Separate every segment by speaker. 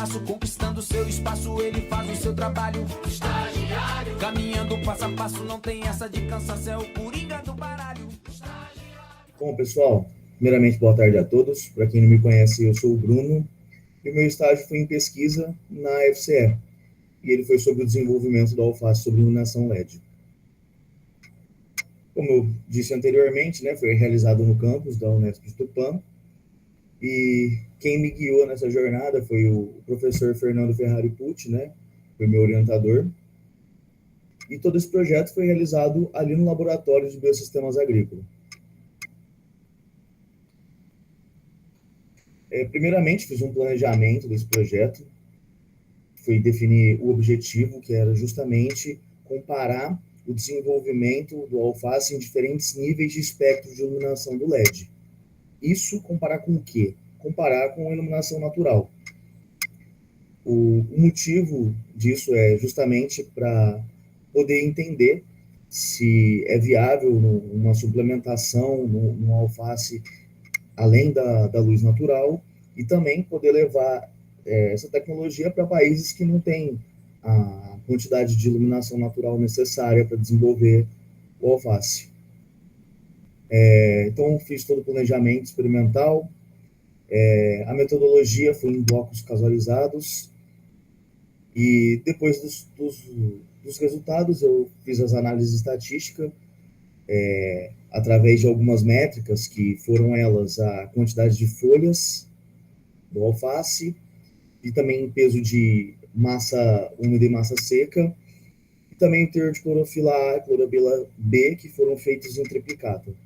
Speaker 1: passo, conquistando seu espaço, ele faz o seu trabalho. Estagiário, caminhando passo a passo, não tem essa de cansaço, é o coringa do baralho.
Speaker 2: Bom, pessoal, primeiramente, boa tarde a todos. Para quem não me conhece, eu sou o Bruno, e o meu estágio foi em pesquisa na FCE, e ele foi sobre o desenvolvimento da alface sobre iluminação LED. Como eu disse anteriormente, né, foi realizado no campus da Unesp de Tupã, e quem me guiou nessa jornada foi o professor Fernando Ferrari Pucci, né, foi meu orientador, e todo esse projeto foi realizado ali no Laboratório de Biosistemas Agrícolas. Primeiramente, fiz um planejamento desse projeto, foi definir o objetivo, que era justamente comparar o desenvolvimento do alface em diferentes níveis de espectro de iluminação do LED. Isso comparar com o quê? Comparar com a iluminação natural. O motivo disso é justamente para poder entender se é viável uma suplementação no alface além da luz natural, e também poder levar essa tecnologia para países que não têm a quantidade de iluminação natural necessária para desenvolver o alface. Então, fiz todo o planejamento experimental. A metodologia foi em blocos casualizados, e depois dos resultados, eu fiz as análises estatísticas, através de algumas métricas, que foram elas a quantidade de folhas do alface, e também peso de massa úmida e massa seca, e também o teor de clorofila A e clorofila B, que foram feitos em triplicado.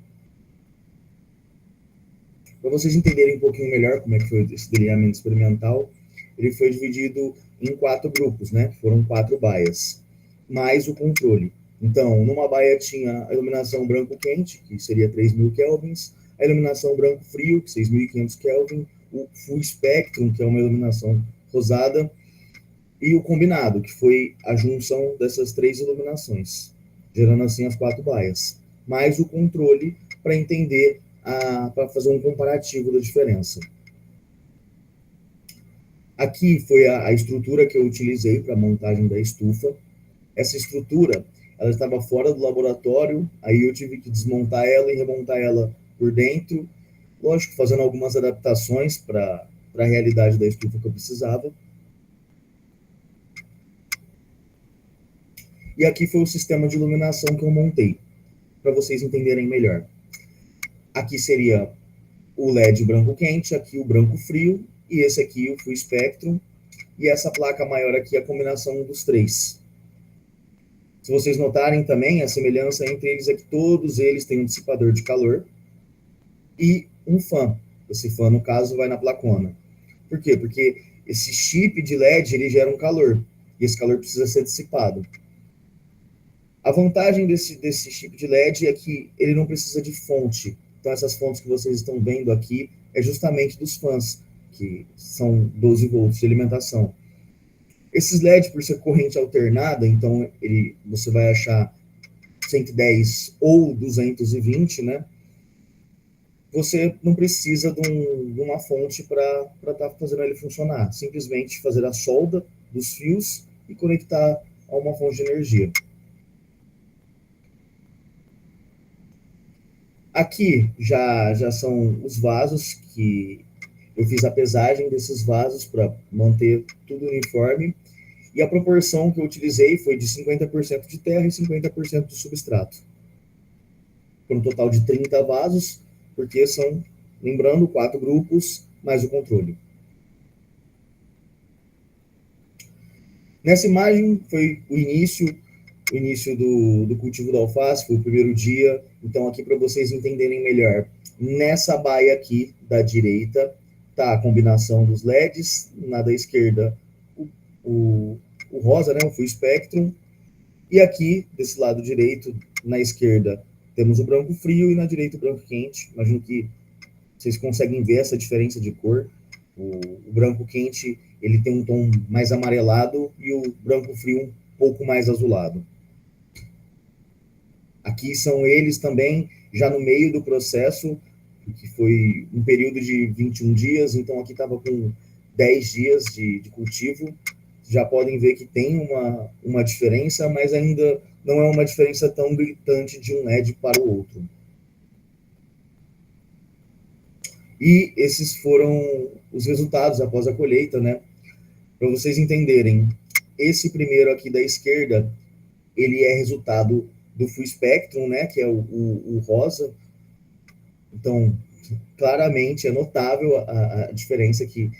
Speaker 2: Para vocês entenderem um pouquinho melhor como é que foi esse delineamento experimental, ele foi dividido em 4 grupos, né? Foram 4 baias, mais o controle. Então, numa baia tinha a iluminação branco-quente, que seria 3.000 kelvins, a iluminação branco-frio, que 6.500 kelvin, o full spectrum, que é uma iluminação rosada, e o combinado, que foi a junção dessas 3 iluminações, gerando assim as 4 baias, mais o controle para entender, para fazer um comparativo da diferença. Aqui foi a estrutura que eu utilizei para a montagem da estufa. Essa estrutura, ela estava fora do laboratório, aí eu tive que desmontar ela e remontar ela por dentro, lógico, fazendo algumas adaptações para a realidade da estufa que eu precisava. E aqui foi o sistema de iluminação que eu montei, para vocês entenderem melhor. Aqui seria o LED branco quente, aqui o branco frio, e esse aqui o full spectrum, e essa placa maior aqui é a combinação dos 3. Se vocês notarem também, a semelhança entre eles é que todos eles têm um dissipador de calor e um fã. Esse fã, no caso, vai na placona. Por quê? Porque esse chip de LED, ele gera um calor, e esse calor precisa ser dissipado. A vantagem desse chip de LED é que ele não precisa de fonte. Então, essas fontes que vocês estão vendo aqui é justamente dos fãs, que são 12 volts de alimentação. Esses LED, por ser corrente alternada, então você vai achar 110 ou 220, né? Você não precisa de uma fonte para estar fazendo ele funcionar. Simplesmente fazer a solda dos fios e conectar a uma fonte de energia. Aqui já são os vasos, que eu fiz a pesagem desses vasos para manter tudo uniforme. E a proporção que eu utilizei foi de 50% de terra e 50% de substrato. Por um total de 30 vasos, porque são, lembrando, 4 grupos, mais o controle. Nessa imagem foi o início do cultivo da alface, foi o primeiro dia. Então, aqui para vocês entenderem melhor, nessa baia aqui da direita, está a combinação dos LEDs, na da esquerda o rosa, né, o full spectrum, e aqui, desse lado direito, na esquerda, temos o branco frio e na direita o branco quente. Imagino que vocês conseguem ver essa diferença de cor. O branco quente, ele tem um tom mais amarelado e o branco frio um pouco mais azulado. Aqui são eles também, já no meio do processo, que foi um período de 21 dias, então aqui estava com 10 dias de cultivo, já podem ver que tem uma diferença, mas ainda não é uma diferença tão gritante de um LED para o outro. E esses foram os resultados após a colheita, né? Para vocês entenderem, esse primeiro aqui da esquerda, ele é resultado do Full Spectrum, né? Que é o rosa. Então, claramente é notável a diferença que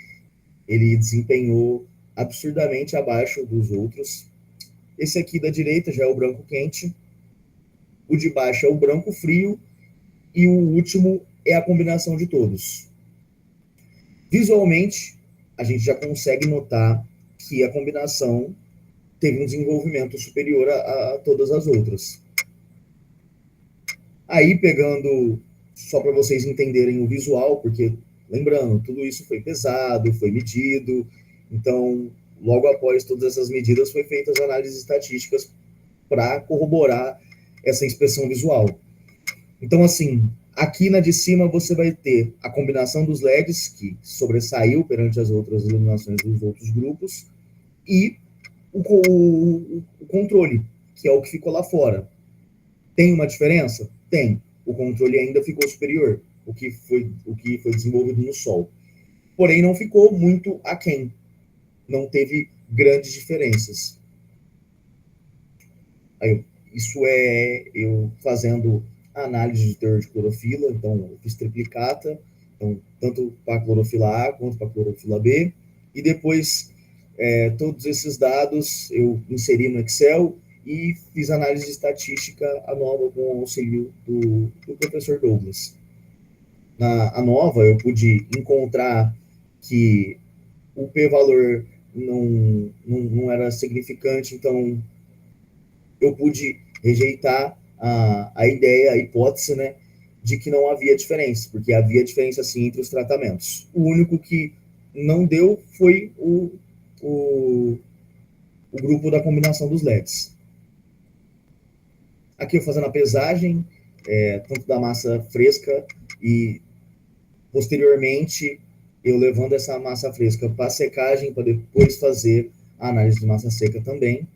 Speaker 2: ele desempenhou absurdamente abaixo dos outros. Esse aqui da direita já é o branco quente, o de baixo é o branco frio e o último é a combinação de todos. Visualmente, a gente já consegue notar que a combinação teve um desenvolvimento superior a todas as outras. Aí, pegando, só para vocês entenderem o visual, porque, lembrando, tudo isso foi pesado, foi medido, então, logo após todas essas medidas, foi feitas análises estatísticas para corroborar essa inspeção visual. Então, assim, aqui na de cima você vai ter a combinação dos LEDs, que sobressaiu perante as outras iluminações dos outros grupos, e o controle, que é o que ficou lá fora. Tem uma diferença? Tem. O controle ainda ficou superior, o que foi desenvolvido no Sol. Porém, não ficou muito aquém. Não teve grandes diferenças. Aí, isso é eu fazendo a análise de teor de clorofila, então eu fiz triplicata, então, tanto para a clorofila A quanto para a clorofila B, e depois todos esses dados eu inseri no Excel e fiz análise estatística ANOVA com o auxílio do professor Douglas. Na ANOVA eu pude encontrar que o p-valor não era significante, então eu pude rejeitar a ideia, a hipótese, né, de que não havia diferença, porque havia diferença sim entre os tratamentos. O único que não deu foi o grupo da combinação dos LEDs. Aqui eu fazendo a pesagem, tanto da massa fresca e posteriormente eu levando essa massa fresca para secagem, para depois fazer a análise de massa seca também.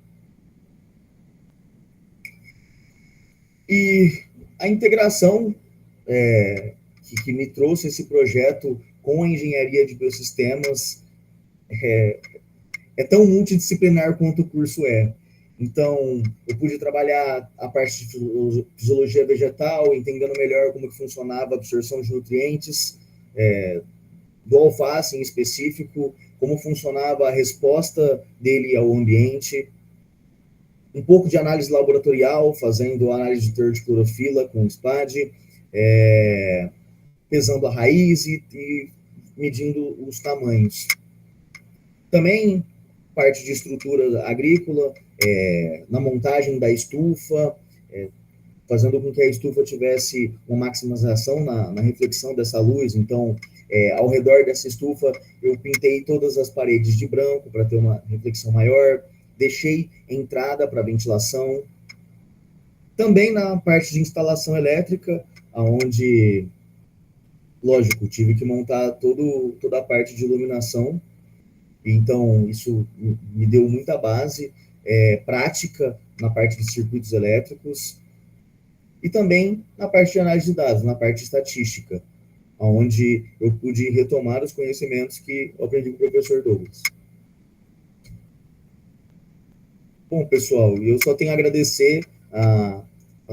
Speaker 2: E a integração que me trouxe esse projeto com a engenharia de biosistemas é tão multidisciplinar quanto o curso é. Então, eu pude trabalhar a parte de fisiologia vegetal, entendendo melhor como que funcionava a absorção de nutrientes, do alface em específico, como funcionava a resposta dele ao ambiente, um pouco de análise laboratorial, fazendo análise de teor de clorofila com o SPAD, pesando a raiz e medindo os tamanhos. Também parte de estrutura agrícola, na montagem da estufa, fazendo com que a estufa tivesse uma maximização na reflexão dessa luz. Então, ao redor dessa estufa, eu pintei todas as paredes de branco para ter uma reflexão maior, deixei entrada para ventilação. Também na parte de instalação elétrica, onde, lógico, tive que montar toda a parte de iluminação. Então, isso me deu muita base prática na parte de circuitos elétricos e também na parte de análise de dados, na parte estatística, onde eu pude retomar os conhecimentos que eu aprendi com o professor Douglas. Bom, pessoal, eu só tenho a agradecer a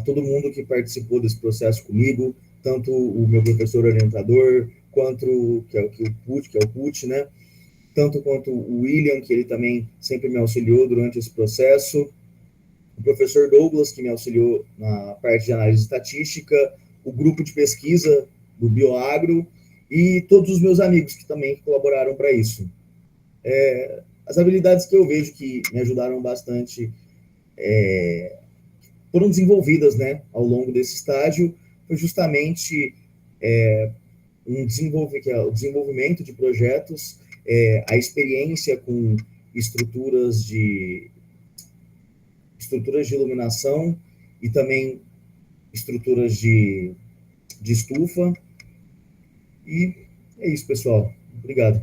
Speaker 2: todo mundo que participou desse processo comigo, tanto o meu professor orientador, quanto que é o PUT, né? Tanto quanto o William, que ele também sempre me auxiliou durante esse processo, o professor Douglas, que me auxiliou na parte de análise estatística, o grupo de pesquisa do Bioagro e todos os meus amigos que também colaboraram para isso. As habilidades que eu vejo que me ajudaram bastante foram desenvolvidas, né, ao longo desse estágio, foi justamente o desenvolvimento de projetos, a experiência com estruturas de iluminação e também estruturas de estufa. E é isso, pessoal. Obrigado.